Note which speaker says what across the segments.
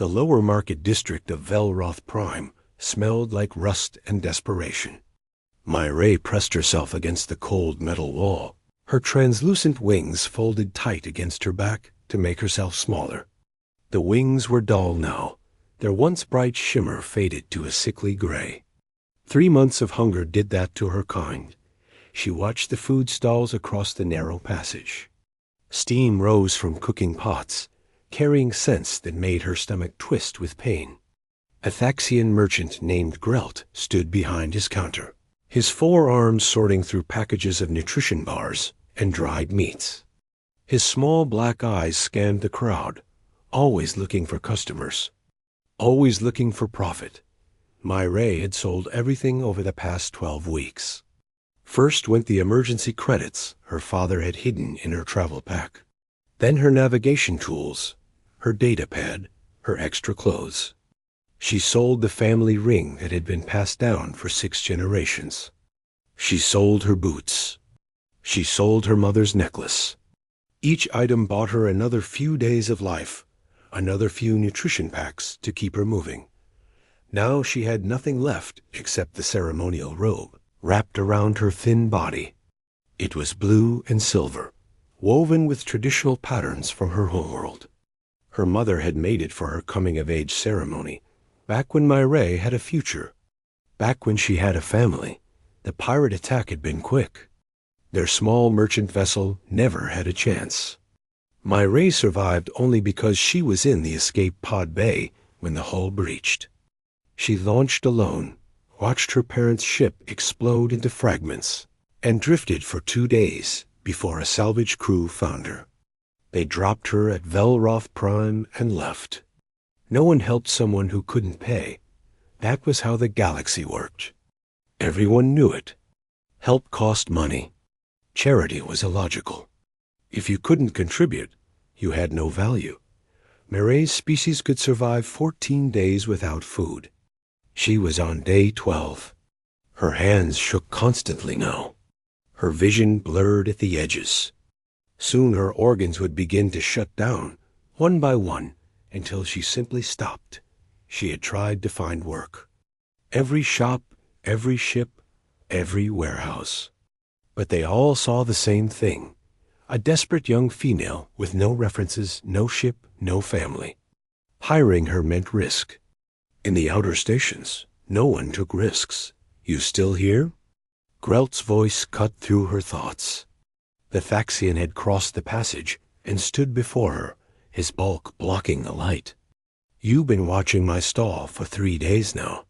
Speaker 1: The lower market district of Velroth Prime smelled like rust and desperation. Myra pressed herself against the cold metal wall, her translucent wings folded tight against her back to make herself smaller. The wings were dull now, their once bright shimmer faded to a sickly gray. 3 months of hunger did that to her kind. She watched the food stalls across the narrow passage. Steam rose from cooking pots, carrying scents that made her stomach twist with pain. A Thaxian merchant named Grelt stood behind his counter, his forearms sorting through packages of nutrition bars and dried meats. His small black eyes scanned the crowd, always looking for customers, always looking for profit. Myra had sold everything over the past 12 weeks. First went the emergency credits her father had hidden in her travel pack. Then her navigation tools, her data pad, her extra clothes. She sold the family ring that had been passed down for 6 generations. She sold her boots. She sold her mother's necklace. Each item bought her another few days of life, another few nutrition packs to keep her moving. Now she had nothing left except the ceremonial robe, wrapped around her thin body. It was blue and silver, woven with traditional patterns from her homeworld. Her mother had made it for her coming-of-age ceremony, back when Myra had a future. Back when she had a family, the pirate attack had been quick. Their small merchant vessel never had a chance. Myra survived only because she was in the escape pod bay when the hull breached. She launched alone, watched her parents' ship explode into fragments, and drifted for 2 days before a salvage crew found her. They dropped her at Velroth Prime and left. No one helped someone who couldn't pay. That was how the galaxy worked. Everyone knew it. Help cost money. Charity was illogical. If you couldn't contribute, you had no value. Myra's species could survive 14 days without food. She was on day 12. Her hands shook constantly now. Her vision blurred at the edges. Soon her organs would begin to shut down, one by one, until she simply stopped. She had tried to find work. Every shop, every ship, every warehouse. But they all saw the same thing. A desperate young female with no references, no ship, no family. Hiring her meant risk. In the outer stations, no one took risks. You still here? Grelt's voice cut through her thoughts. The Thaxian had crossed the passage and stood before her, his bulk blocking the light. You've been watching my stall for 3 days now.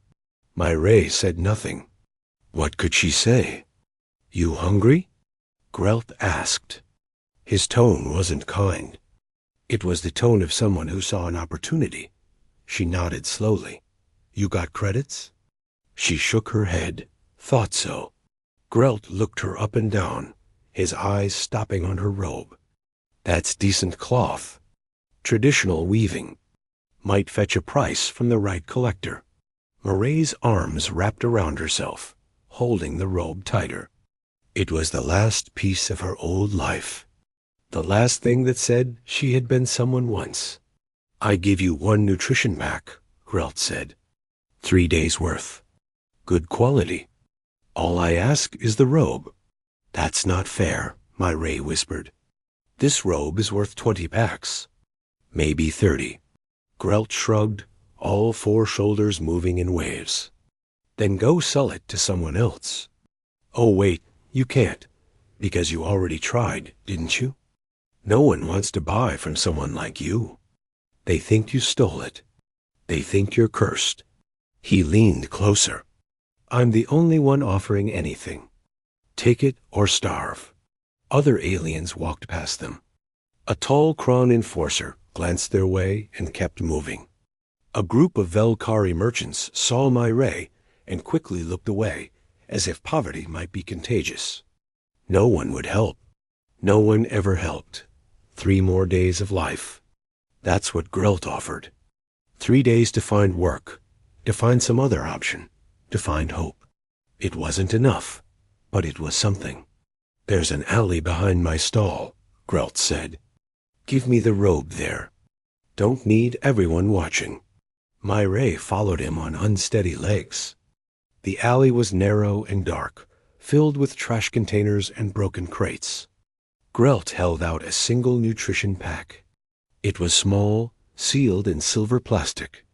Speaker 1: Myra said nothing. What could she say? You hungry? Grelt asked. His tone wasn't kind. It was the tone of someone who saw an opportunity. She nodded slowly. You got credits? She shook her head. Thought so. Grelt looked her up and down, his eyes stopping on her robe. That's decent cloth. Traditional weaving. Might fetch a price from the right collector. Myra's arms wrapped around herself, holding the robe tighter. It was the last piece of her old life. The last thing that said she had been someone once. I give you 1 nutrition pack, Grelt said. 3 days' worth. Good quality. All I ask is the robe. That's not fair, Myra whispered. This robe is worth 20 packs. Maybe 30. Grelt shrugged, all 4 shoulders moving in waves. Then go sell it to someone else. Oh wait, you can't, because you already tried, didn't you? No one wants to buy from someone like you. They think you stole it. They think you're cursed. He leaned closer. I'm the only one offering anything. Take it or starve. Other aliens walked past them. A tall Kron enforcer glanced their way and kept moving. A group of Velkari merchants saw Myra and quickly looked away, as if poverty might be contagious. No one would help. No one ever helped. 3 more days of life. That's what Grelt offered. 3 days to find work, to find some other option, to find hope. It wasn't enough, but it was something. There's an alley behind my stall, Grelt said. Give me the robe there. Don't need everyone watching. My Ray followed him on unsteady legs. The alley was narrow and dark, filled with trash containers and broken crates. Grelt held out a single nutrition pack. It was small, sealed in silver plastic.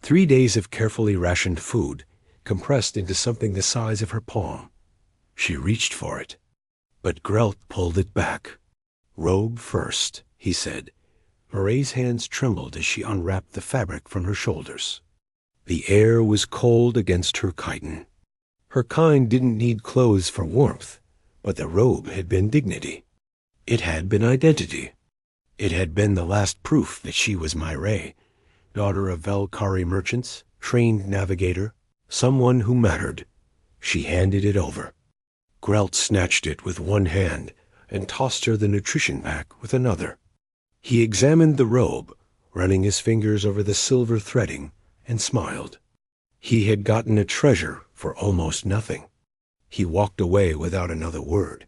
Speaker 1: 3 days of carefully rationed food, compressed into something the size of her palm. She reached for it, but Grelt pulled it back. "Robe first," he said. Moray's hands trembled as she unwrapped the fabric from her shoulders. The air was cold against her chitin. Her kind didn't need clothes for warmth, but the robe had been dignity. It had been identity. It had been the last proof that she was Myray, daughter of Velkari merchants, trained navigator, someone who mattered. She handed it over. Grelt snatched it with one hand and tossed her the nutrition pack with another. He examined the robe, running his fingers over the silver threading, and smiled. He had gotten a treasure for almost nothing. He walked away without another word.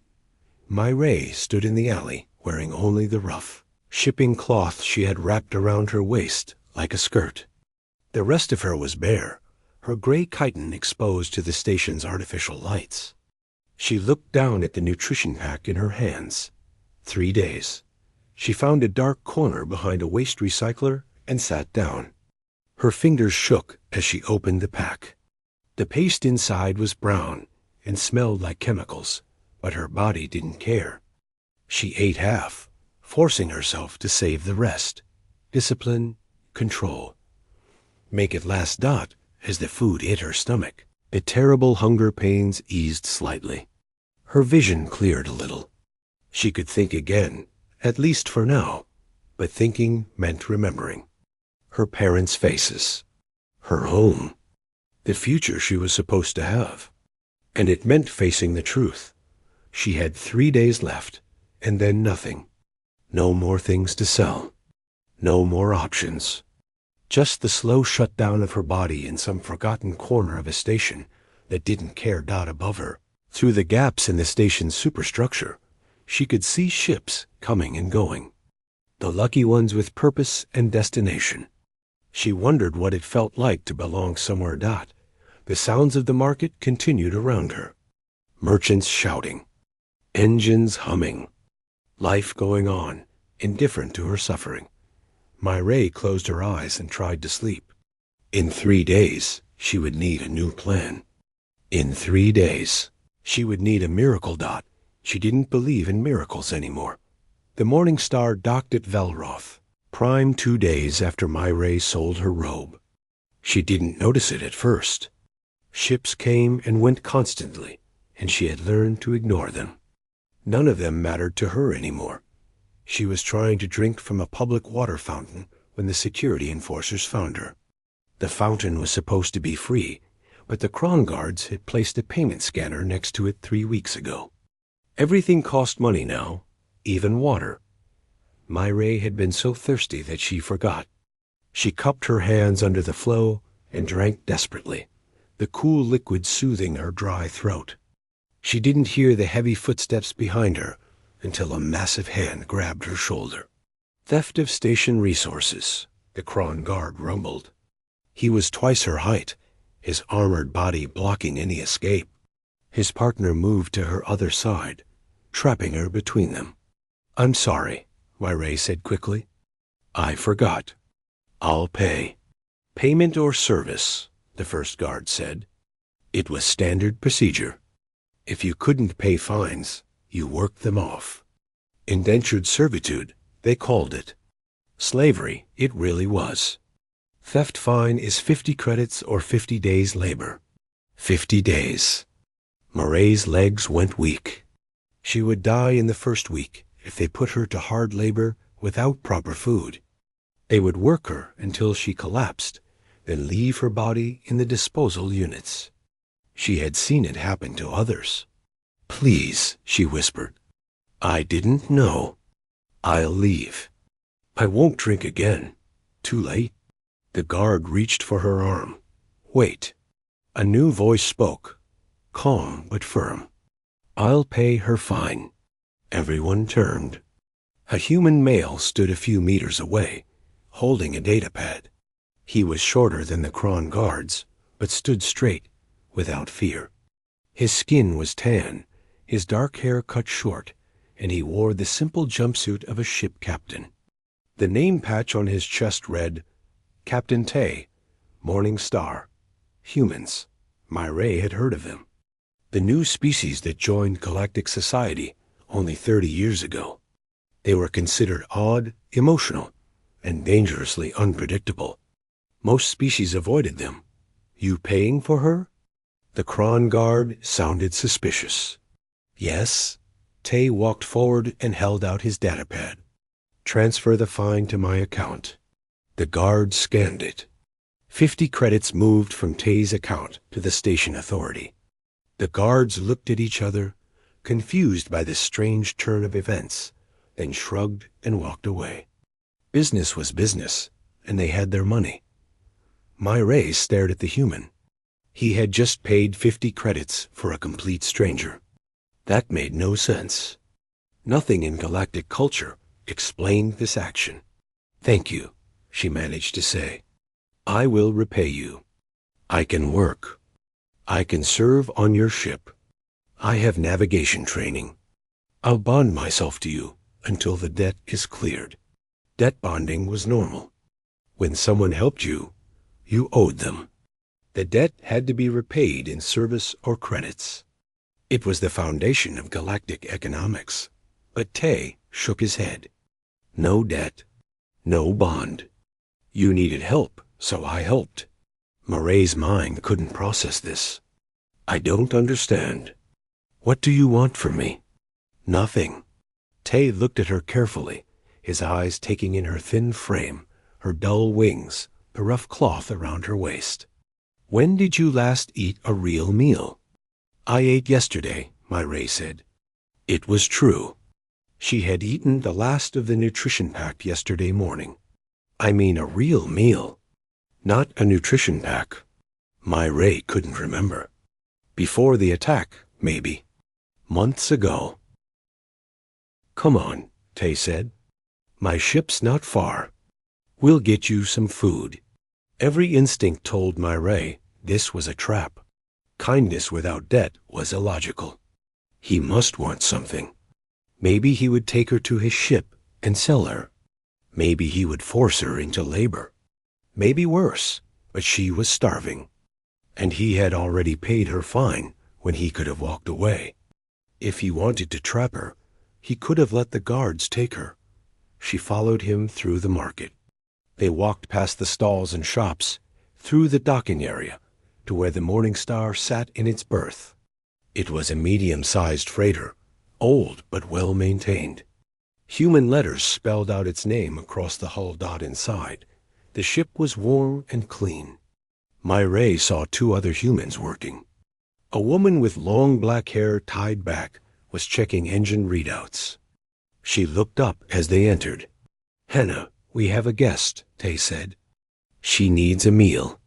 Speaker 1: Myray stood in the alley, wearing only the ruff, shipping cloth she had wrapped around her waist like a skirt. The rest of her was bare, her gray chitin exposed to the station's artificial lights. She looked down at the nutrition pack in her hands. 3 days. She found a dark corner behind a waste recycler and sat down. Her fingers shook as she opened the pack. The paste inside was brown and smelled like chemicals, but her body didn't care. She ate half, forcing herself to save the rest. Discipline, control. Make it last dot as the food hit her stomach. The terrible hunger pains eased slightly. Her vision cleared a little. She could think again, at least for now, but thinking meant remembering. Her parents' faces. Her home. The future she was supposed to have. And it meant facing the truth. She had 3 days left, and then nothing. No more things to sell. No more options. Just the slow shutdown of her body in some forgotten corner of a station that didn't care dot above her. Through the gaps in the station's superstructure, she could see ships coming and going. The lucky ones with purpose and destination. She wondered what it felt like to belong somewhere dot. The sounds of the market continued around her. Merchants shouting. Engines humming. Life going on, indifferent to her suffering. Myray closed her eyes and tried to sleep. In 3 days, she would need a new plan. In 3 days, she would need a miracle dot. She didn't believe in miracles anymore. The Morning Star docked at Velroth, prime 2 days after Myray sold her robe. She didn't notice it at first. Ships came and went constantly, and she had learned to ignore them. None of them mattered to her anymore. She was trying to drink from a public water fountain when the security enforcers found her. The fountain was supposed to be free, but the Kron guards had placed a payment scanner next to it 3 weeks ago. Everything cost money now, even water. Myray had been so thirsty that she forgot. She cupped her hands under the flow and drank desperately, the cool liquid soothing her dry throat. She didn't hear the heavy footsteps behind her until a massive hand grabbed her shoulder. Theft of station resources, the Kron guard rumbled. He was twice her height, his armored body blocking any escape. His partner moved to her other side, trapping her between them. "I'm sorry," Myray said quickly. "I forgot. I'll pay." "Payment or service," the first guard said. It was standard procedure. If you couldn't pay fines, you worked them off. Indentured servitude, they called it. Slavery, it really was. Theft fine is 50 credits or 50 days labor. 50 days. Moray's legs went weak. She would die in the first week if they put her to hard labor without proper food. They would work her until she collapsed, then leave her body in the disposal units. She had seen it happen to others. "Please," she whispered. "I didn't know. I'll leave. I won't drink again. Too late." The guard reached for her arm. "Wait." A new voice spoke, calm but firm. "I'll pay her fine." Everyone turned. A human male stood a few meters away, holding a datapad. He was shorter than the Kron guards, but stood straight, without fear. His skin was tan, his dark hair cut short, and he wore the simple jumpsuit of a ship captain. The name patch on his chest read, Captain Tay, Morning Star, Humans. Myray had heard of them. The new species that joined galactic society only 30 years ago. They were considered odd, emotional, and dangerously unpredictable. Most species avoided them. You paying for her? The Kron guard sounded suspicious. Yes. Tay walked forward and held out his datapad. Transfer the fine to my account. The guard scanned it. 50 credits moved from Tay's account to the station authority. The guards looked at each other, confused by this strange turn of events, then shrugged and walked away. Business was business, and they had their money. Myray stared at the human. He had just paid 50 credits for a complete stranger. That made no sense. Nothing in galactic culture explained this action. Thank you, she managed to say. I will repay you. I can work. I can serve on your ship. I have navigation training. I'll bond myself to you until the debt is cleared. Debt bonding was normal. When someone helped you, you owed them. The debt had to be repaid in service or credits. It was the foundation of galactic economics. But Tay shook his head. No debt. No bond. You needed help, so I helped. Murray's mind couldn't process this. I don't understand. What do you want from me? Nothing. Tay looked at her carefully, his eyes taking in her thin frame, her dull wings, the rough cloth around her waist. When did you last eat a real meal? I ate yesterday, Myray said. It was true. She had eaten the last of the nutrition pack yesterday morning. I mean a real meal, not a nutrition pack. Myray couldn't remember. Before the attack, maybe. Months ago. Come on, Tay said. My ship's not far. We'll get you some food. Every instinct told Myray this was a trap. Kindness without debt was illogical. He must want something. Maybe he would take her to his ship and sell her. Maybe he would force her into labor. Maybe worse, but she was starving. And he had already paid her fine when he could have walked away. If he wanted to trap her, he could have let the guards take her. She followed him through the market. They walked past the stalls and shops, through the docking area, to where the Morning Star sat in its berth. It was a medium-sized freighter, old but well-maintained. Human letters spelled out its name across the hull dot inside. The ship was warm and clean. Myray saw 2 other humans working. A woman with long black hair tied back was checking engine readouts. She looked up as they entered. Hannah, we have a guest, Tay said. She needs a meal.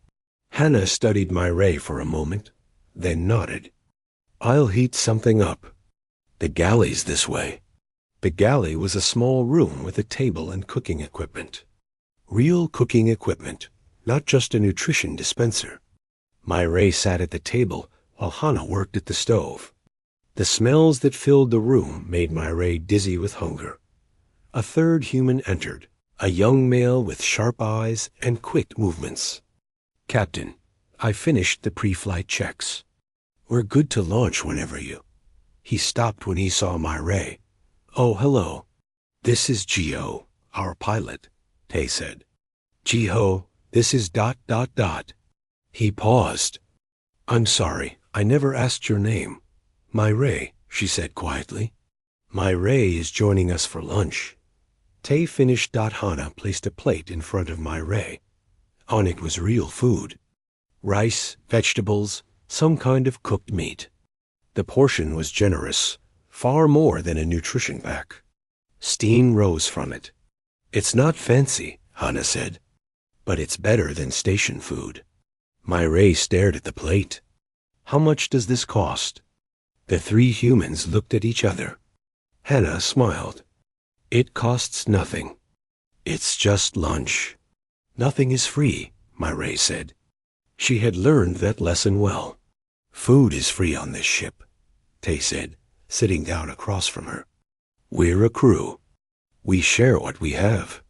Speaker 1: Hannah studied Myray for a moment, then nodded. I'll heat something up. The galley's this way. The galley was a small room with a table and cooking equipment. Real cooking equipment, not just a nutrition dispenser. Myray sat at the table while Hannah worked at the stove. The smells that filled the room made Myray dizzy with hunger. A third human entered, a young male with sharp eyes and quick movements. Captain, I finished the pre-flight checks. We're good to launch whenever you. He stopped when he saw Myray. Oh, hello. This is Geo, our pilot, Tay said. Geo, this is ... He paused. I'm sorry, I never asked your name. Myray, she said quietly. Myray is joining us for lunch. Tay finished. Hannah placed a plate in front of Myray. On it was real food. Rice, vegetables, some kind of cooked meat. The portion was generous, far more than a nutrition pack. Steam rose from it. It's not fancy, Hannah said, but it's better than station food. Myray stared at the plate. How much does this cost? The 3 humans looked at each other. Hannah smiled. It costs nothing. It's just lunch. Nothing is free, Myray said. She had learned that lesson well. Food is free on this ship, Tay said, sitting down across from her. We're a crew. We share what we have.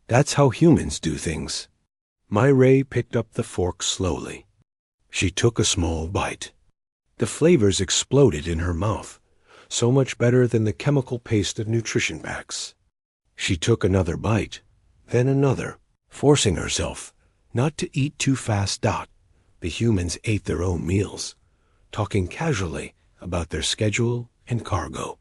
Speaker 1: That's how humans do things. Myray picked up the fork slowly. She took a small bite. The flavors exploded in her mouth, so much better than the chemical paste of nutrition packs. She took another bite, then another, forcing herself not to eat too fast. The humans ate their own meals, talking casually about their schedule and cargo.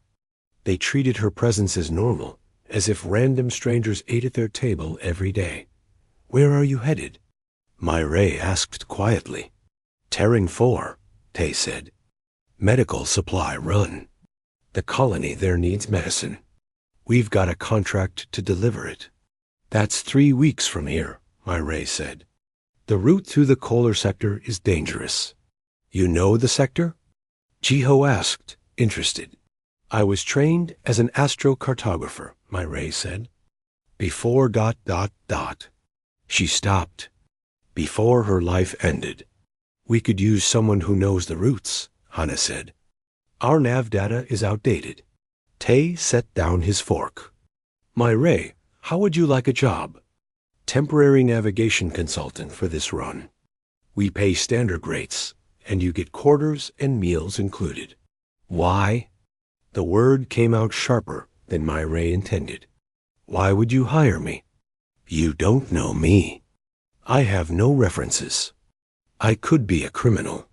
Speaker 1: They treated her presence as normal, as if random strangers ate at their table every day. Where are you headed? Myray asked quietly. Terran 4, Tay said. Medical supply run. The colony there needs medicine. We've got a contract to deliver it. That's 3 weeks from here, Myray said. The route through the Kolar sector is dangerous. You know the sector? Jiho asked, interested. I was trained as an astrocartographer, Myray said. Before ... She stopped. Before her life ended. We could use someone who knows the routes, Hana said. Our nav data is outdated. Tay set down his fork. Myray, how would you like a job? Temporary navigation consultant for this run. We pay standard rates, and you get quarters and meals included. Why? The word came out sharper than Myray intended. Why would you hire me? You don't know me. I have no references. I could be a criminal.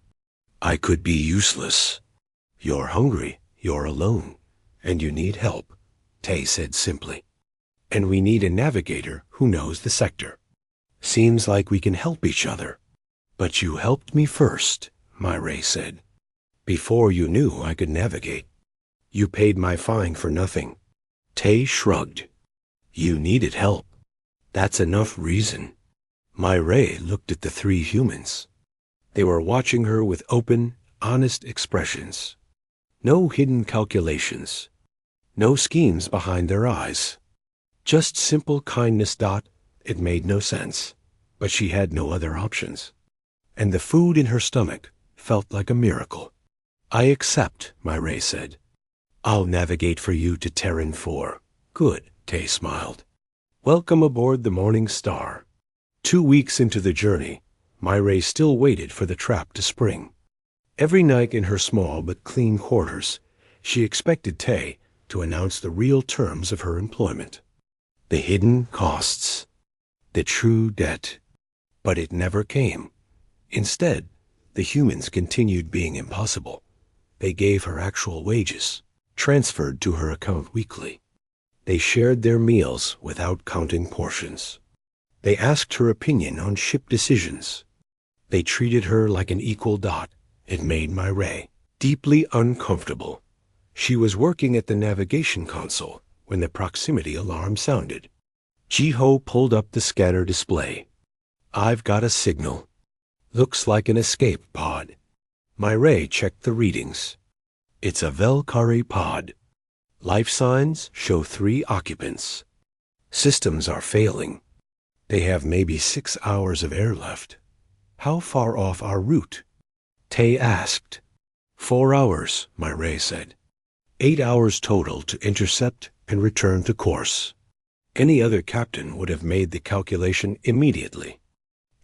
Speaker 1: I could be useless. You're hungry, you're alone, and you need help, Tay said simply. And we need a navigator who knows the sector. Seems like we can help each other. But you helped me first, Myray said. Before you knew I could navigate. You paid my fine for nothing. Tay shrugged. You needed help. That's enough reason. Myray looked at the 3 humans. They were watching her with open, honest expressions. No hidden calculations. No schemes behind their eyes. Just simple kindness. It made no sense, but she had no other options. And the food in her stomach felt like a miracle. I accept, Myray said. I'll navigate for you to Terran 4. Good, Tay smiled. Welcome aboard the Morning Star. 2 weeks into the journey, Myray still waited for the trap to spring. Every night in her small but clean quarters, she expected Tay to announce the real terms of her employment. The hidden costs. The true debt. But it never came. Instead, the humans continued being impossible. They gave her actual wages, transferred to her account weekly. They shared their meals without counting portions. They asked her opinion on ship decisions. They treated her like an equal. It made Myray deeply uncomfortable. She was working at the navigation console when the proximity alarm sounded. Jiho pulled up the scanner display. I've got a signal. Looks like an escape pod. Myray checked the readings. It's a Velkari pod. Life signs show 3 occupants. Systems are failing. They have maybe 6 hours of air left. How far off our route? Tay asked. 4 hours, Myray said. 8 hours total to intercept and return to course. Any other captain would have made the calculation immediately.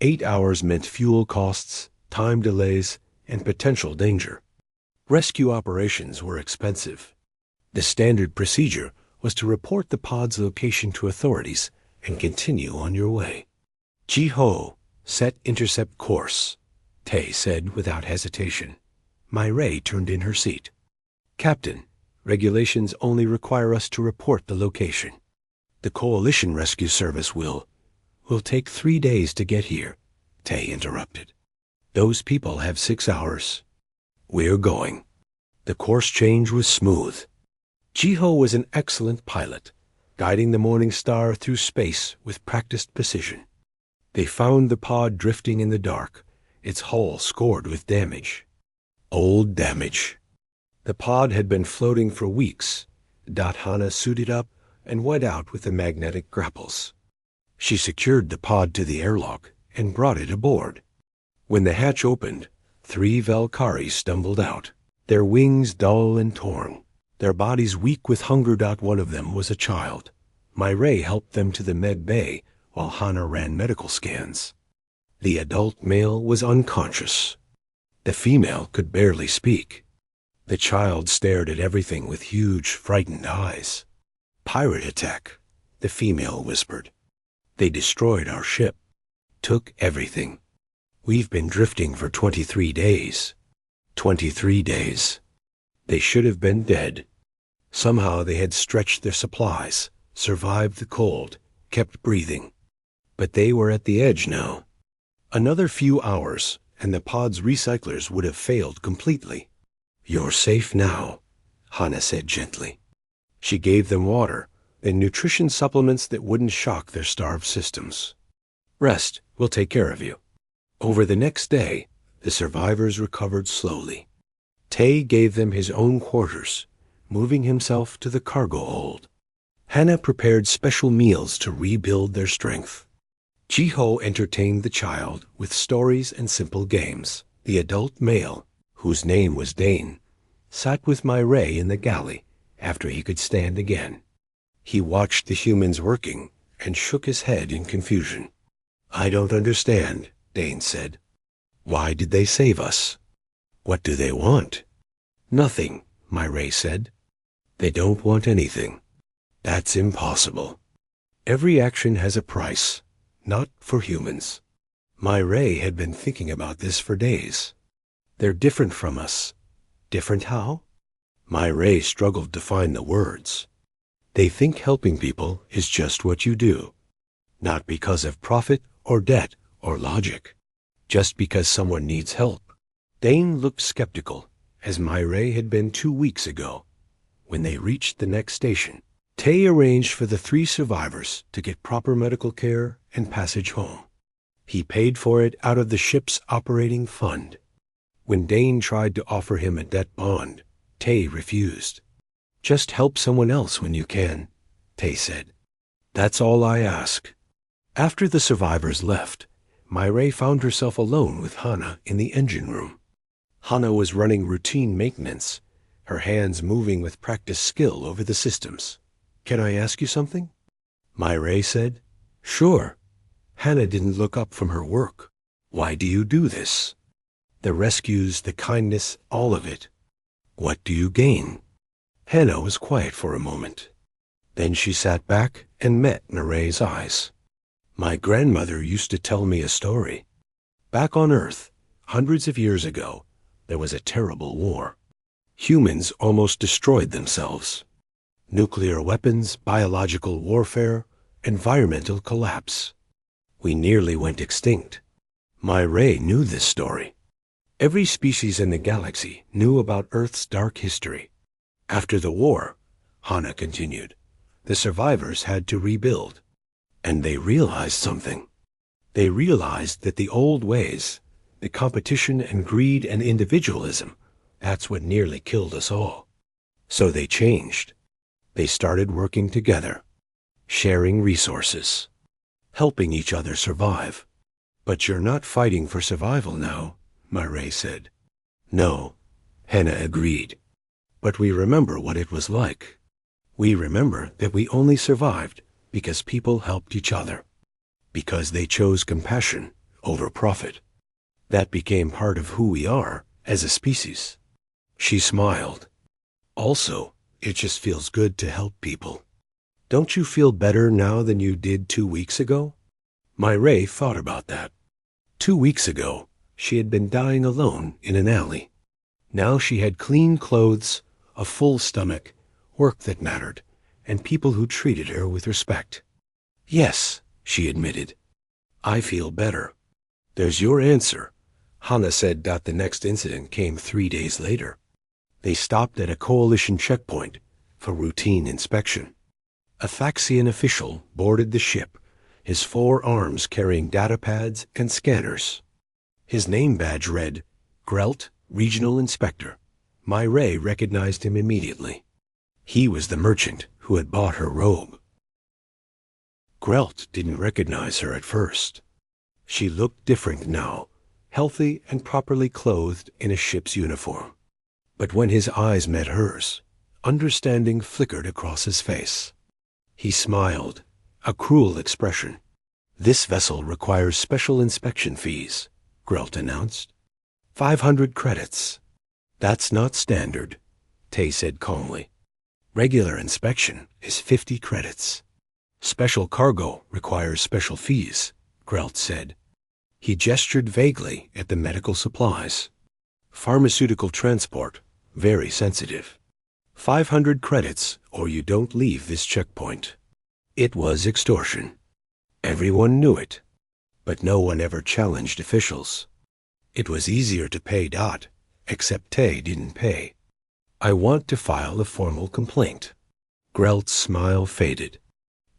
Speaker 1: 8 hours meant fuel costs, time delays, and potential danger. Rescue operations were expensive. The standard procedure was to report the pod's location to authorities and continue on your way. Jiho, set intercept course, Tay said without hesitation. Myray turned in her seat. Captain, regulations only require us to report the location. The Coalition Rescue Service will take 3 days to get here, Tay interrupted. Those people have 6 hours. We're going. The course change was smooth. Jiho was an excellent pilot, guiding the Morning Star through space with practiced precision. They found the pod drifting in the dark, its hull scored with damage. Old damage. The pod had been floating for weeks. Hana suited up and went out with the magnetic grapples. She secured the pod to the airlock and brought it aboard. When the hatch opened, 3 Valkyries stumbled out, their wings dull and torn, their bodies weak with hunger. One of them was a child. My Ray helped them to the med bay while Hana ran medical scans. The adult male was unconscious. The female could barely speak. The child stared at everything with huge, frightened eyes. "Pirate attack," the female whispered. "They destroyed our ship. Took everything. We've been drifting for 23 days. 23 days. They should have been dead. Somehow they had stretched their supplies, survived the cold, kept breathing. But they were at the edge now. Another few hours, and the pod's recyclers would have failed completely. You're safe now," Hana said gently. She gave them water and nutrition supplements that wouldn't shock their starved systems. "Rest, we'll take care of you." Over the next day, the survivors recovered slowly. Tay gave them his own quarters, moving himself to the cargo hold. Hana prepared special meals to rebuild their strength. Jiho entertained the child with stories and simple games. The adult male, whose name was Dane, sat with my Ray in the galley after he could stand again. He watched the humans working and shook his head in confusion. "I don't understand," Dane said. "Why did they save us? What do they want?" "Nothing," my Ray said. "They don't want anything. That's impossible. Every action has a price, not for humans." My Ray had been thinking about this for days. They're different from us. Different how? My Ray struggled to find the words. They think helping people is just what you do, not because of profit or debt or logic, just because someone needs help. Dane looked skeptical, as my Ray had been 2 weeks ago. When they reached the next station, Tay arranged for the 3 survivors to get proper medical care and passage home. He paid for it out of the ship's operating fund. When Dane tried to offer him a debt bond, Tay refused. "Just help someone else when you can," Tay said. "That's all I ask." After the survivors left, my Ray found herself alone with Hana in the engine room. Hana was running routine maintenance, her hands moving with practiced skill over the systems. "Can I ask you something?" My Ray said. "Sure." Hana didn't look up from her work. "Why do you do this? The rescues, the kindness, all of it. What do you gain?" Hana was quiet for a moment. Then she sat back and met Naray's eyes. "My grandmother used to tell me a story. Back on Earth, hundreds of years ago, there was a terrible war. Humans almost destroyed themselves. Nuclear weapons, biological warfare, environmental collapse. We nearly went extinct. My Ray knew this story. Every species in the galaxy knew about Earth's dark history. After the war," Hana continued, "the survivors had to rebuild. And they realized something. They realized that the old ways, the competition and greed and individualism, that's what nearly killed us all. So they changed. They started working together, sharing resources, helping each other survive." "But you're not fighting for survival now," my Ray said. "No," Hana agreed. "But we remember what it was like. We remember that we only survived because people helped each other, because they chose compassion over profit. That became part of who we are as a species." She smiled. "Also, it just feels good to help people. Don't you feel better now than you did 2 weeks ago?" My Ray thought about that. 2 weeks ago, she had been dying alone in an alley. Now she had clean clothes, a full stomach, work that mattered, and people who treated her with respect. "Yes," she admitted. "I feel better." "There's your answer," Hana said. The next incident came 3 days later. They stopped at a coalition checkpoint for routine inspection. A Thaxian official boarded the ship, his 4 arms carrying data pads and scanners. His name badge read, Grelt, Regional Inspector. My Ray recognized him immediately. He was the merchant who had bought her robe. Grelt didn't recognize her at first. She looked different now, healthy and properly clothed in a ship's uniform. But when his eyes met hers, understanding flickered across his face. He smiled, a cruel expression. "This vessel requires special inspection fees," Grelt announced. 500 credits. "That's not standard," Tay said calmly. "Regular inspection is 50 credits. Special cargo requires special fees," Grelt said. He gestured vaguely at the medical supplies. "Pharmaceutical transport, very sensitive. 500 credits or you don't leave this checkpoint." It was extortion. Everyone knew it, but no one ever challenged officials. It was easier to pay Dot, except Tay didn't pay. "I want to file a formal complaint." Grelt's smile faded.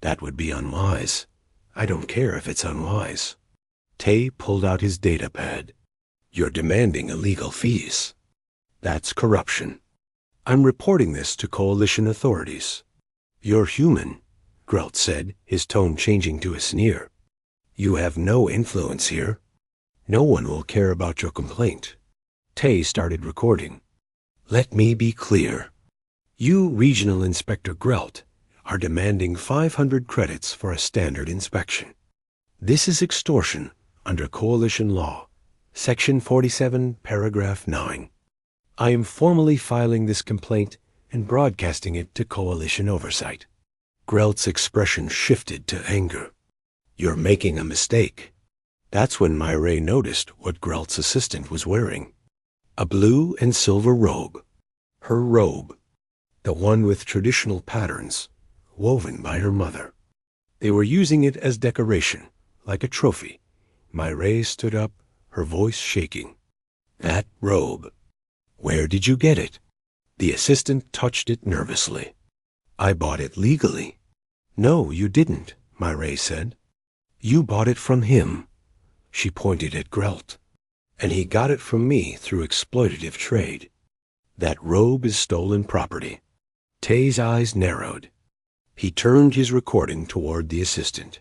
Speaker 1: "That would be unwise. I don't care if it's unwise." Tay pulled out his data pad. "You're demanding illegal fees. That's corruption. I'm reporting this to Coalition authorities." "You're human," Grelt said, his tone changing to a sneer. "You have no influence here. No one will care about your complaint." Tay started recording. "Let me be clear. You, Regional Inspector Grelt, are demanding 500 credits for a standard inspection. This is extortion under Coalition law, Section 47, Paragraph 9. I am formally filing this complaint and broadcasting it to Coalition oversight." Grelt's expression shifted to anger. "You're making a mistake." That's when Myray noticed what Grelt's assistant was wearing. A blue and silver robe. Her robe. The one with traditional patterns, woven by her mother. They were using it as decoration, like a trophy. Myray stood up, her voice shaking. "That robe. Where did you get it?" The assistant touched it nervously. "I bought it legally." "No, you didn't," Myray said. "You bought it from him." She pointed at Grelt. "And he got it from me through exploitative trade. That robe is stolen property." Tay's eyes narrowed. He turned his recording toward the assistant.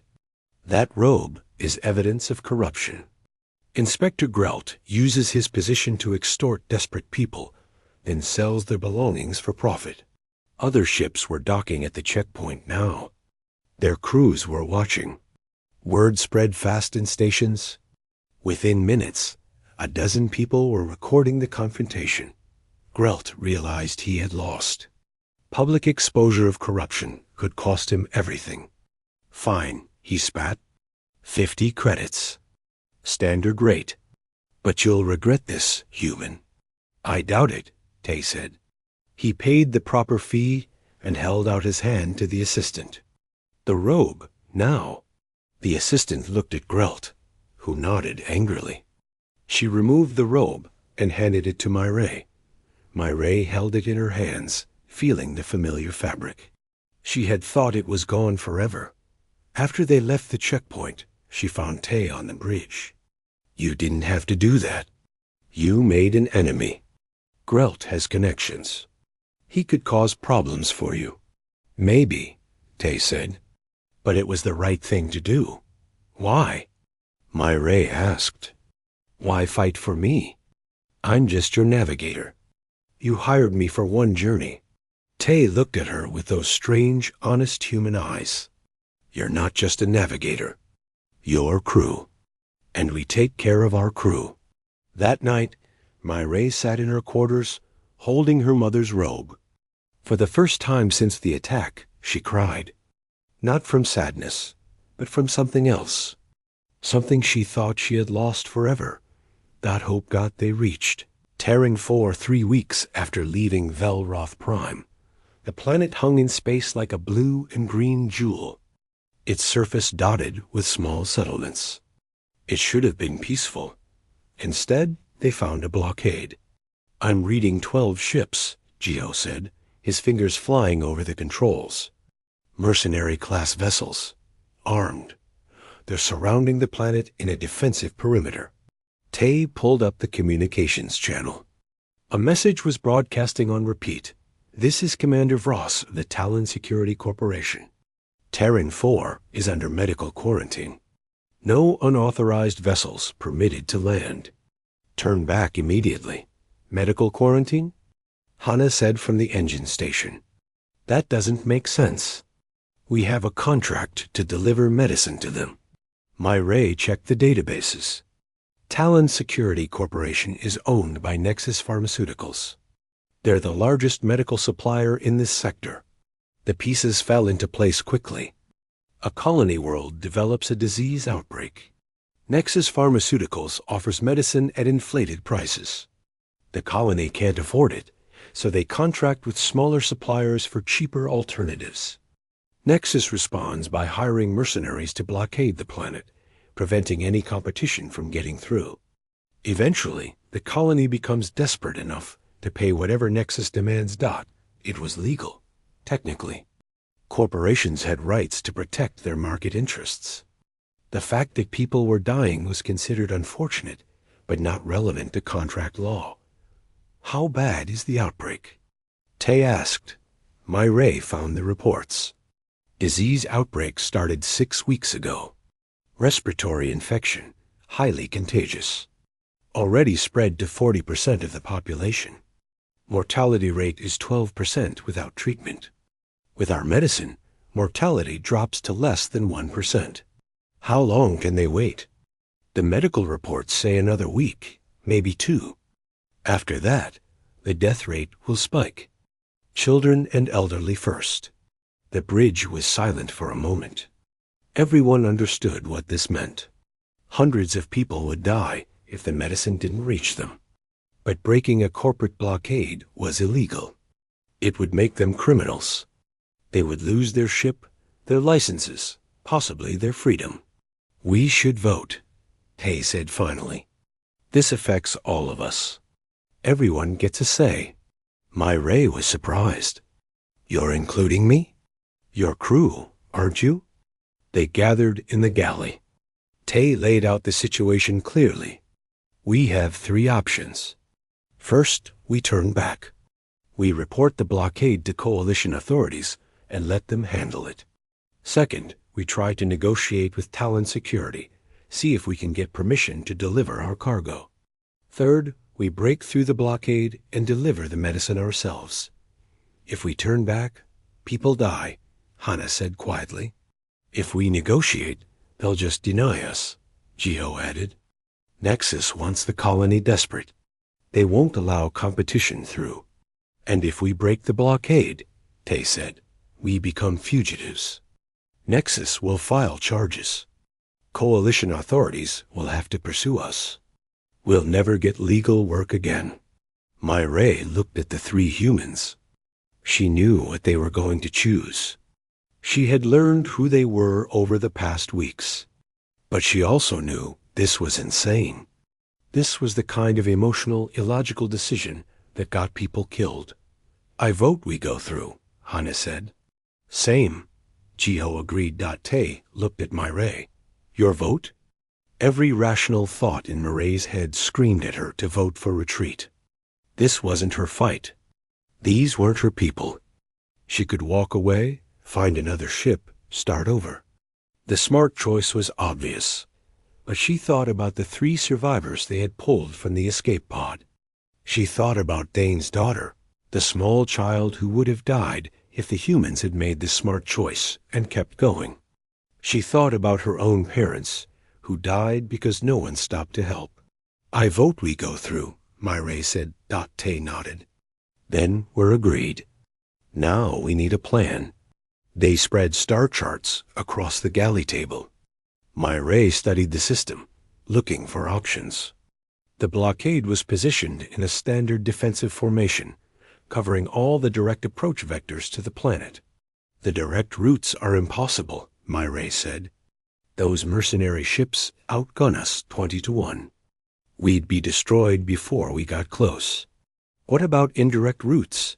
Speaker 1: "That robe is evidence of corruption. Inspector Grelt uses his position to extort desperate people, then sells their belongings for profit." Other ships were docking at the checkpoint now. Their crews were watching. Word spread fast in stations. Within minutes, a dozen people were recording the confrontation. Grelt realized he had lost. Public exposure of corruption could cost him everything. "Fine," he spat. 50 credits. Standard rate. But you'll regret this, human." "I doubt it," Tay said. He paid the proper fee and held out his hand to the assistant. "The robe, now." The assistant looked at Grelt, who nodded angrily. She removed the robe and handed it to Myray. Myray held it in her hands, feeling the familiar fabric. She had thought it was gone forever. After they left the checkpoint, she found Tay on the bridge. "You didn't have to do that. You made an enemy. Grelt has connections. He could cause problems for you." "Maybe," Tay said. "But it was the right thing to do." "Why?" Myray asked. "Why fight for me? I'm just your navigator. You hired me for one journey." Tay looked at her with those strange, honest human eyes. "You're not just a navigator. You're crew. And we take care of our crew." That night, Myray sat in her quarters, holding her mother's robe. For the first time since the attack, she cried. Not from sadness, but from something else. Something she thought she had lost forever. That hope got they reached. Tearing 3 weeks after leaving Velroth Prime, the planet hung in space like a blue and green jewel, its surface dotted with small settlements. It should have been peaceful. Instead, they found a blockade. "I'm reading 12 ships," Geo said, his fingers flying over the controls. "Mercenary-class vessels. Armed. They're surrounding the planet in a defensive perimeter." Tay pulled up the communications channel. A message was broadcasting on repeat. "This is Commander Voss of the Talon Security Corporation. Terran 4 is under medical quarantine. No unauthorized vessels permitted to land. Turn back immediately. Medical quarantine? Hana said from the engine station. That doesn't make sense. We have a contract to deliver medicine to them. Myray checked the databases. Talon Security Corporation is owned by Nexus Pharmaceuticals. They're the largest medical supplier in this sector. The pieces fell into place quickly. A colony world develops a disease outbreak. Nexus Pharmaceuticals offers medicine at inflated prices. The colony can't afford it, so they contract with smaller suppliers for cheaper alternatives. Nexus responds by hiring mercenaries to blockade the planet, preventing any competition from getting through. Eventually, the colony becomes desperate enough to pay whatever Nexus demands. It was legal, technically. Corporations had rights to protect their market interests. The fact that people were dying was considered unfortunate, but not relevant to contract law. How bad is the outbreak? Tay asked. Myray found the reports. Disease outbreak started 6 weeks ago. Respiratory infection, highly contagious. Already spread to 40% of the population. Mortality rate is 12% without treatment. With our medicine, mortality drops to less than 1%. How long can they wait? The medical reports say another week, maybe 2. After that, the death rate will spike. Children and elderly first. The bridge was silent for a moment. Everyone understood what this meant. Hundreds of people would die if the medicine didn't reach them. But breaking a corporate blockade was illegal. It would make them criminals. They would lose their ship, their licenses, possibly their freedom. We should vote, Hay said finally. This affects all of us. Everyone gets a say. Myray was surprised. You're including me? Your crew, aren't you? They gathered in the galley. Tay laid out the situation clearly. We have 3 options. First, we turn back. We report the blockade to coalition authorities and let them handle it. Second, we try to negotiate with Talon Security, see if we can get permission to deliver our cargo. Third, we break through the blockade and deliver the medicine ourselves. If we turn back, people die, Hana said quietly. If we negotiate, they'll just deny us, Jiho added. Nexus wants the colony desperate. They won't allow competition through. And if we break the blockade, Tay said, we become fugitives. Nexus will file charges. Coalition authorities will have to pursue us. We'll never get legal work again. Myray looked at the 3 humans. She knew what they were going to choose. She had learned who they were over the past weeks. But she also knew this was insane. This was the kind of emotional, illogical decision that got people killed. I vote we go through, Hana said. Same, Jiho agreed. Tay looked at Myray. Your vote? Every rational thought in Myray's head screamed at her to vote for retreat. This wasn't her fight. These weren't her people. She could walk away, find another ship, start over. The smart choice was obvious. But she thought about the 3 survivors they had pulled from the escape pod. She thought about Dane's daughter, the small child who would have died if the humans had made the smart choice and kept going. She thought about her own parents, who died because no one stopped to help. I vote we go through, Myray said. Tay nodded. Then we're agreed. Now we need a plan. They spread star charts across the galley table. Myray studied the system, looking for options. The blockade was positioned in a standard defensive formation, covering all the direct approach vectors to the planet. The direct routes are impossible, Myray said. Those mercenary ships outgun us 20-1. We'd be destroyed before we got close. What about indirect routes?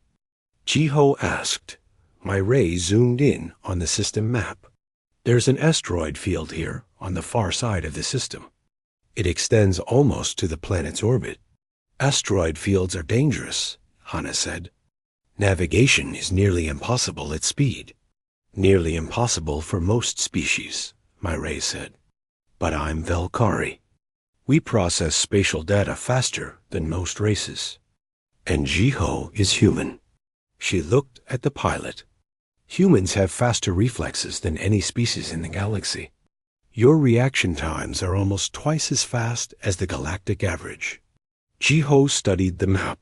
Speaker 1: Jiho asked. Myray zoomed in on the system map. There's an asteroid field here on the far side of the system. It extends almost to the planet's orbit. Asteroid fields are dangerous, Hana said. Navigation is nearly impossible at speed. Nearly impossible for most species, Myray said. But I'm Velkari. We process spatial data faster than most races. And Jiho is human. She looked at the pilot. Humans have faster reflexes than any species in the galaxy. Your reaction times are almost twice as fast as the galactic average. Jiho studied the map.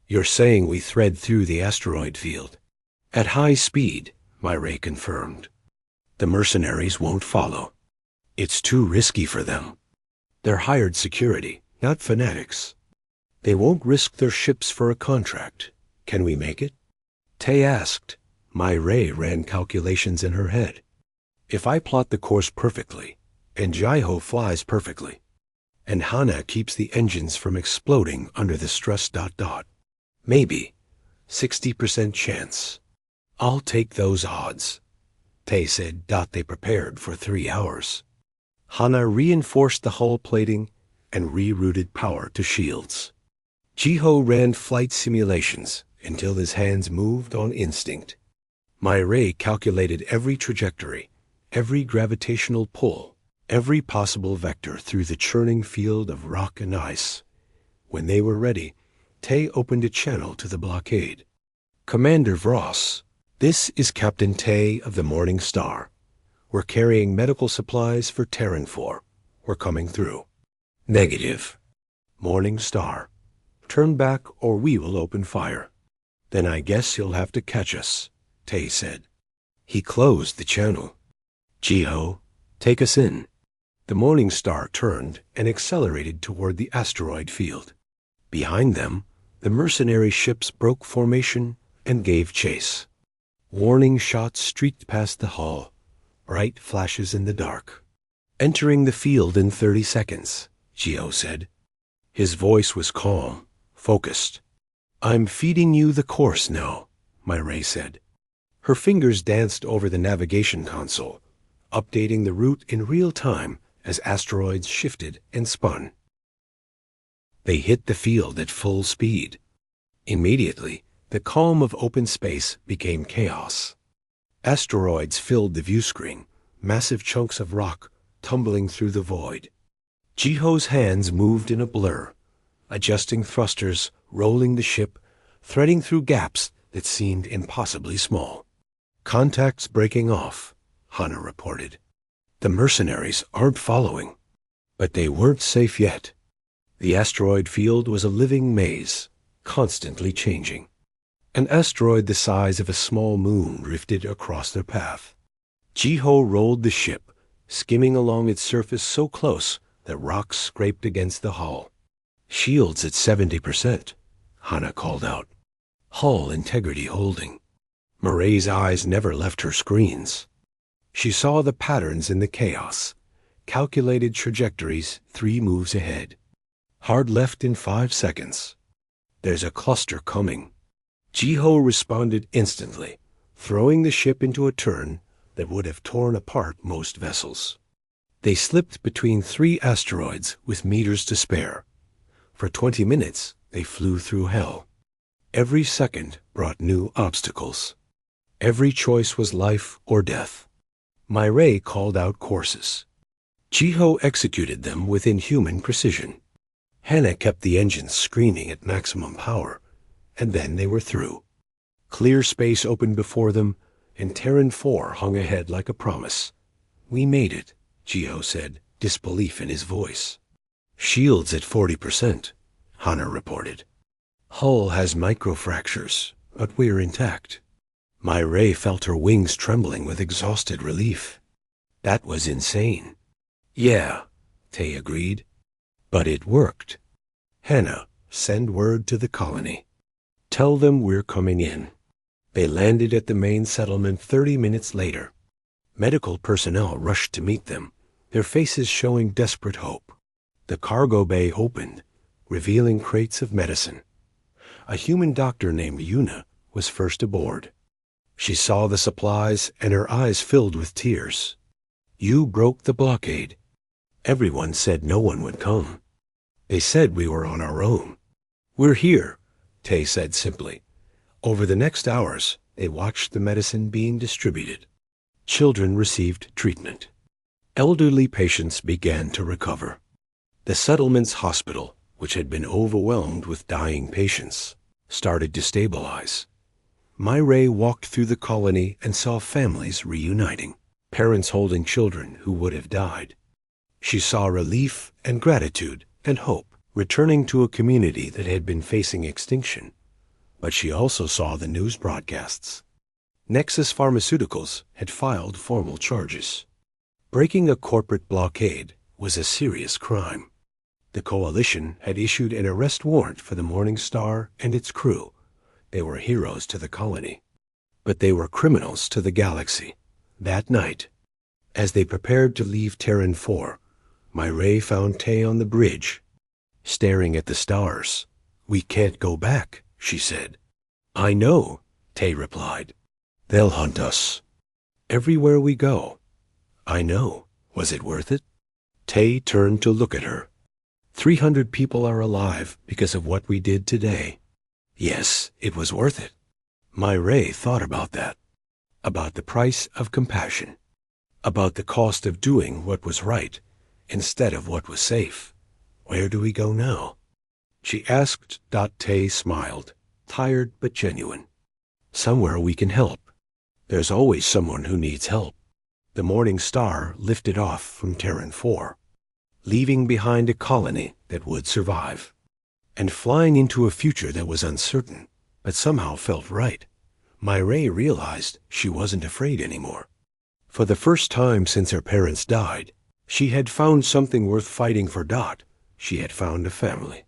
Speaker 1: You're saying we thread through the asteroid field. At high speed, Myray confirmed. The mercenaries won't follow. It's too risky for them. They're hired security, not fanatics. They won't risk their ships for a contract. Can we make it? Tay asked. Myray ran calculations in her head. If I plot the course perfectly, and Jiho flies perfectly, and Hana keeps the engines from exploding under the stress ... maybe 60% chance. I'll take those odds. Tay said. They prepared for 3 hours. Hana reinforced the hull plating and rerouted power to shields. Jiho ran flight simulations until his hands moved on instinct. Myray calculated every trajectory, every gravitational pull, every possible vector through the churning field of rock and ice. When they were ready, Tay opened a channel to the blockade. Commander Vross, this is Captain Tay of the Morning Star. We're carrying medical supplies for Terran 4. We're coming through. Negative. Morning Star. Turn back or we will open fire. Then I guess you'll have to catch us, Tay said. He closed the channel. Jiho, take us in. The Morning Star turned and accelerated toward the asteroid field. Behind them, the mercenary ships broke formation and gave chase. Warning shots streaked past the hull, bright flashes in the dark. Entering the field in 30 seconds, Jiho said. His voice was calm, focused. I'm feeding you the course now, Myray said. Her fingers danced over the navigation console, updating the route in real time as asteroids shifted and spun. They hit the field at full speed. Immediately, the calm of open space became chaos. Asteroids filled the view screen, massive chunks of rock tumbling through the void. Jiho's hands moved in a blur, adjusting thrusters, rolling the ship, threading through gaps that seemed impossibly small. Contacts breaking off, Hana reported. The mercenaries aren't following. But they weren't safe yet. The asteroid field was a living maze, constantly changing. An asteroid the size of a small moon drifted across their path. Jiho rolled the ship, skimming along its surface so close that rocks scraped against the hull. Shields at 70%, Hana called out. Hull integrity holding. Murray's eyes never left her screens. She saw the patterns in the chaos, calculated trajectories 3 moves ahead. Hard left in 5 seconds. There's a cluster coming. Jiho responded instantly, throwing the ship into a turn that would have torn apart most vessels. They slipped between 3 asteroids with meters to spare. For 20 minutes, they flew through hell. Every second brought new obstacles. Every choice was life or death. Myray called out courses. Jiho executed them with inhuman precision. Hana kept the engines screaming at maximum power, and then they were through. Clear space opened before them, and Terran 4 hung ahead like a promise. We made it, Jiho said, disbelief in his voice. Shields at 40%, Hana reported. Hull has microfractures, but we're intact. Myray felt her wings trembling with exhausted relief. That was insane. Yeah, Tay agreed. But it worked. Hana, send word to the colony. Tell them we're coming in. They landed at the main settlement 30 minutes later. Medical personnel rushed to meet them, their faces showing desperate hope. The cargo bay opened, revealing crates of medicine. A human doctor named Yuna was first aboard. She saw the supplies and her eyes filled with tears. You broke the blockade. Everyone said no one would come. They said we were on our own. We're here, Tay said simply. Over the next hours, they watched the medicine being distributed. Children received treatment. Elderly patients began to recover. The settlement's hospital, which had been overwhelmed with dying patients, started to stabilize. My walked through the colony and saw families reuniting, parents holding children who would have died. She saw relief and gratitude and hope returning to a community that had been facing extinction. But she also saw the news broadcasts. Nexus Pharmaceuticals had filed formal charges. Breaking a corporate blockade was a serious crime. The Coalition had issued an arrest warrant for the Morning Star and its crew. They were heroes to the colony, but they were criminals to the galaxy. That night, as they prepared to leave Terran 4, my found Tay on the bridge, staring at the stars. "We can't go back," she said. "I know," Tay replied. "They'll hunt us everywhere we go." "I know. Was it worth it?" Tay turned to look at her. 300 people are alive because of what we did today. Yes, it was worth it. My thought about that. About the price of compassion. About the cost of doing what was right instead of what was safe. "Where do we go now?" she asked. Tay smiled, tired but genuine. "Somewhere we can help. There's always someone who needs help." The Morning Star lifted off from Terran 4, leaving behind a colony that would survive, and flying into a future that was uncertain, but somehow felt right. My realized she wasn't afraid anymore. For the first time since her parents died, she had found something worth fighting for. She had found a family.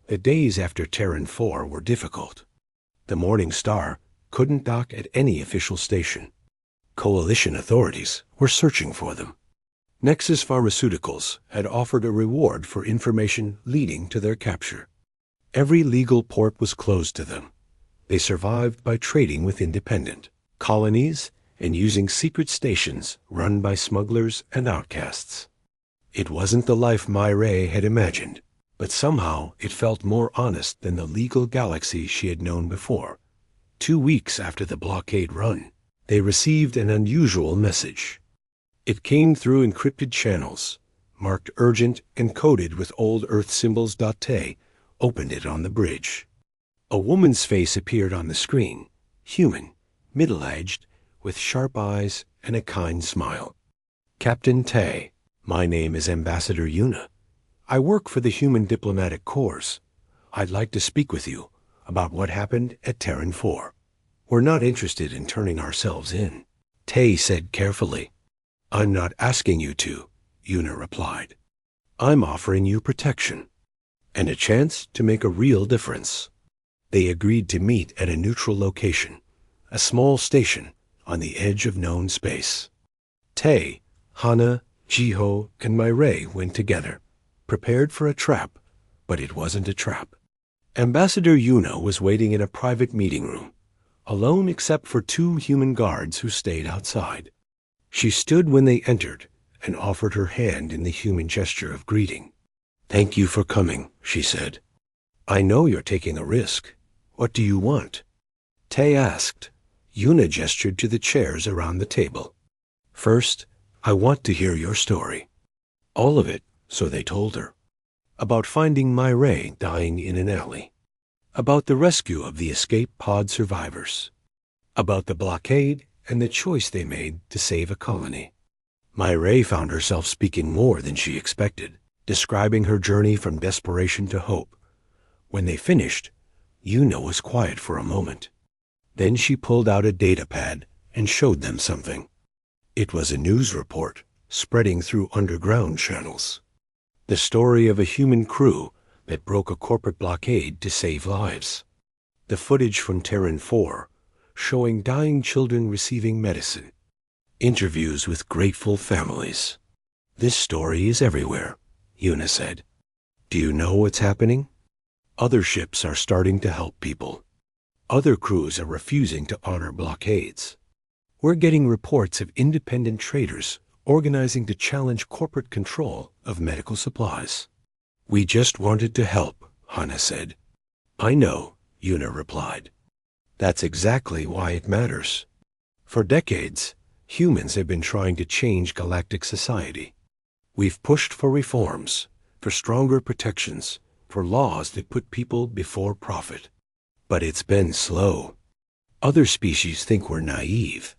Speaker 1: The days after Terran 4 were difficult. The Morning Star couldn't dock at any official station. Coalition authorities were searching for them. Nexus Pharmaceuticals had offered a reward for information leading to their capture. Every legal port was closed to them. They survived by trading with independent colonies and using secret stations run by smugglers and outcasts. It wasn't the life My had imagined, but somehow it felt more honest than the legal galaxy she had known before. 2 weeks after the blockade run, they received an unusual message. It came through encrypted channels, marked urgent and coded with old Earth symbols. Tay opened it on the bridge. A woman's face appeared on the screen, human, middle-aged, with sharp eyes and a kind smile. "Captain Tay, my name is Ambassador Yuna. I work for the Human Diplomatic Corps. I'd like to speak with you about what happened at Terran 4. We're not interested in turning ourselves in," Tay said carefully. "I'm not asking you to," Yuna replied. "I'm offering you protection and a chance to make a real difference." They agreed to meet at a neutral location, a small station on the edge of known space. Tay, Hana, Jiho, and My went together, prepared for a trap, but it wasn't a trap. Ambassador Yuna was waiting in a private meeting room, alone except for 2 human guards who stayed outside. She stood when they entered and offered her hand in the human gesture of greeting. "Thank you for coming," she said. "I know you're taking a risk. What do you want?" Tay asked. Yuna gestured to the chairs around the table. "First, I want to hear your story." All of it, so they told her. About finding My dying in an alley. About the rescue of the escape pod survivors. About the blockade and the choice they made to save a colony. My found herself speaking more than she expected, describing her journey from desperation to hope. When they finished, Yuna was quiet for a moment. Then she pulled out a data pad and showed them something. It was a news report spreading through underground channels. The story of a human crew that broke a corporate blockade to save lives. The footage from Terran 4 showing dying children receiving medicine. Interviews with grateful families. "This story is everywhere," Yuna said. "Do you know what's happening? Other ships are starting to help people. Other crews are refusing to honor blockades. We're getting reports of independent traders organizing to challenge corporate control of medical supplies." "We just wanted to help," Hana said. "I know," Yuna replied. "That's exactly why it matters. For decades, Humans have been trying to change galactic society. We've pushed for reforms, for stronger protections, for laws that put people before profit. But it's been slow. Other species think we're naive.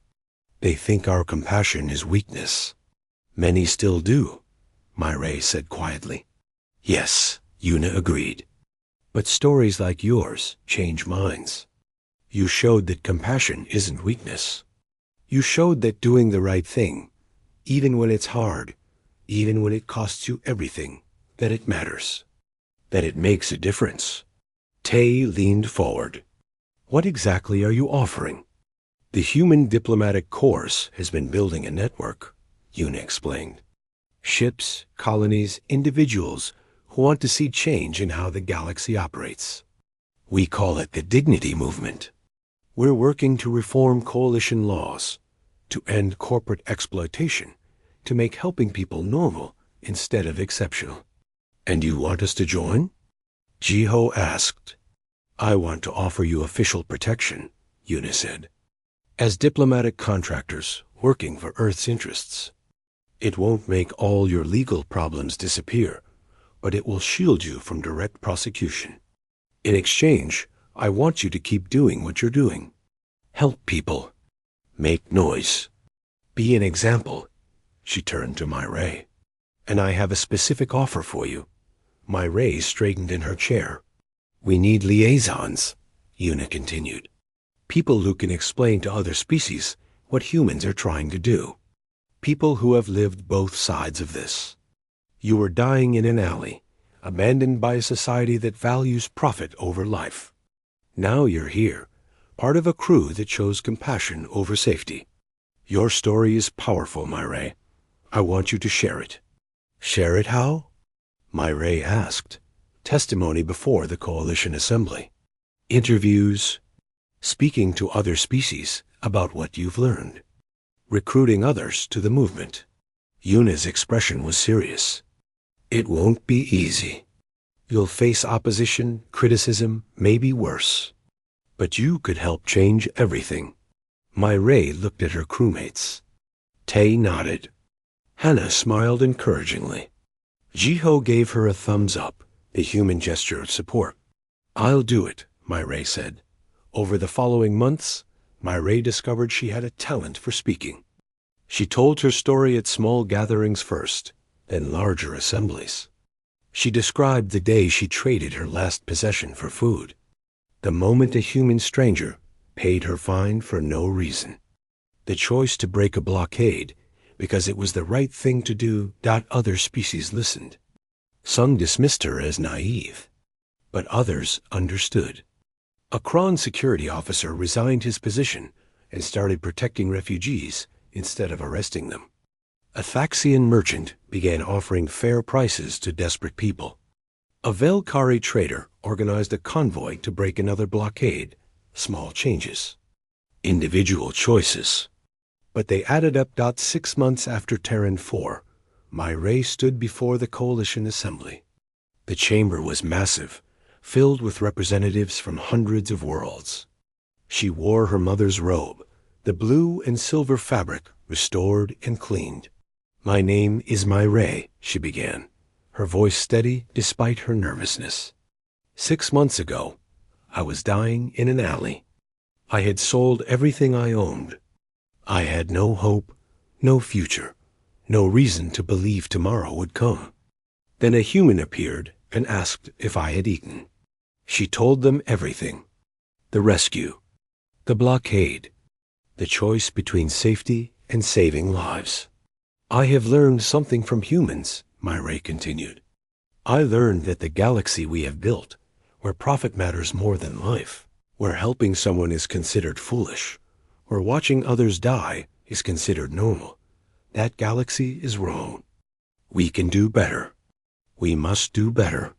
Speaker 1: They think our compassion is weakness. Many still do, Myray said quietly. Yes, Una agreed. But stories like yours change minds. You showed that compassion isn't weakness. You showed that doing the right thing, even when it's hard, even when it costs you everything, that it matters, that it makes a difference. Tay leaned forward. What exactly are you offering? The Human Diplomatic Corps has been building a network, Una explained. Ships, colonies, individuals who want to see change in how the galaxy operates. We call it the Dignity Movement. We're working to reform coalition laws, to end corporate exploitation, to make helping people normal instead of exceptional. And you want us to join? Jiho asked. I want to offer you official protection, Una said. As diplomatic contractors working for Earth's interests. It won't make all your legal problems disappear, but it will shield you from direct prosecution. In exchange, I want you to keep doing what you're doing. Help people. Make noise. Be an example. She turned to Myray. And I have a specific offer for you. Myray straightened in her chair. We need liaisons, Una continued. People who can explain to other species what humans are trying to do. People who have lived both sides of this. You were dying in an alley, abandoned by a society that values profit over life. Now you're here, part of a crew that chose compassion over safety. Your story is powerful, Myray. I want you to share it. Share it how? Myray asked. Testimony before the Coalition Assembly. Interviews. Speaking to other species about what you've learned. Recruiting others to the movement. Una's expression was serious. It won't be easy. You'll face opposition, criticism, maybe worse. But you could help change everything. Myray looked at her crewmates. Tay nodded. Hannah smiled encouragingly. Jiho gave her a thumbs up, a human gesture of support. I'll do it, Myray said. Over the following months, Myray discovered she had a talent for speaking. She told her story at small gatherings first, then larger assemblies. She described the day she traded her last possession for food, the moment a human stranger paid her fine for no reason, the choice to break a blockade because it was the right thing to do. Other species listened. Some dismissed her as naive, but others understood. A Kron security officer resigned his position and started protecting refugees instead of arresting them. A Thaxian merchant began offering fair prices to desperate people. A Velkari trader organized a convoy to break another blockade. Small changes. Individual choices. But they added up. 6 months after Terran 4, Myray stood before the Coalition Assembly. The chamber was massive, filled with representatives from hundreds of worlds. She wore her mother's robe, the blue and silver fabric restored and cleaned. My name is Myray, she began, her voice steady despite her nervousness. 6 months ago, I was dying in an alley. I had sold everything I owned. I had no hope, no future, no reason to believe tomorrow would come. Then a human appeared and asked if I had eaten. She told them everything. The rescue, the blockade, the choice between safety and saving lives. I have learned something from humans, Myray continued. I learned that the galaxy we have built, where profit matters more than life, where helping someone is considered foolish, where watching others die is considered normal, that galaxy is wrong. We can do better. We must do better.